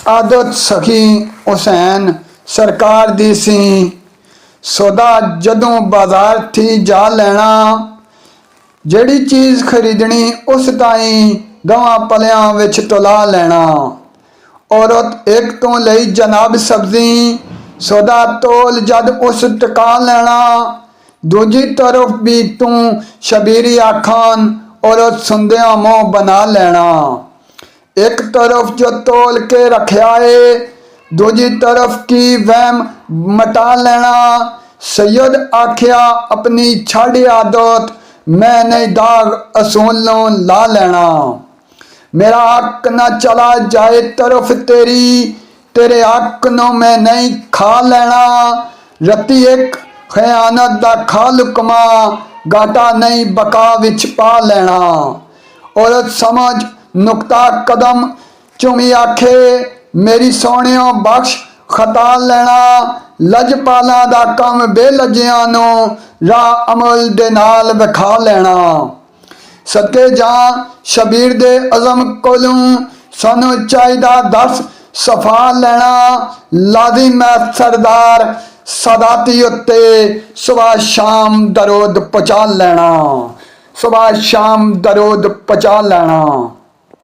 आदत सखी हुसैन सरकार दी सी। सौदा जदों बाजार थी जा लेना, जड़ी चीज़ खरीदनी उस ताई दवा पलियां विच तुला लेना। औरत एक तो लई जनाब सब्जी, सौदा तोल जद उस टका लेना। दूजी तरफ भी तू शबीरी आखान, औरत सुंदिया मोह बना लेना। एक तरफ जो तोल के रखा है, दूजी तरफ की वहम मटा लेना। सैयद आखिया अपनी छाड़ी आदत, मैं नहीं दाग असूलों ला लेना। मेरा हक न चला जाए तरफ तेरी, तेरे हक नो मैं नहीं खा लेना। रती एक खयानत दा खा लुकमा, गाटा नहीं बका विच पा लेना। औरत समझ नुकता कदम चुमी आखे, मेरी सोहणियों बख्श खता लेना। लजपाला दा कम बेलजियां नो राह अमल दे नाल विखा लेना। सदके जा शबीर दे अज़म कोलों, सानू चाहिदा दस सफा लेना। लाजिम है सरदार सदाती उत्ते, सुबह शाम दरूद पहुंचा लेना। सुबह शाम दरूद पहुंचा लेना।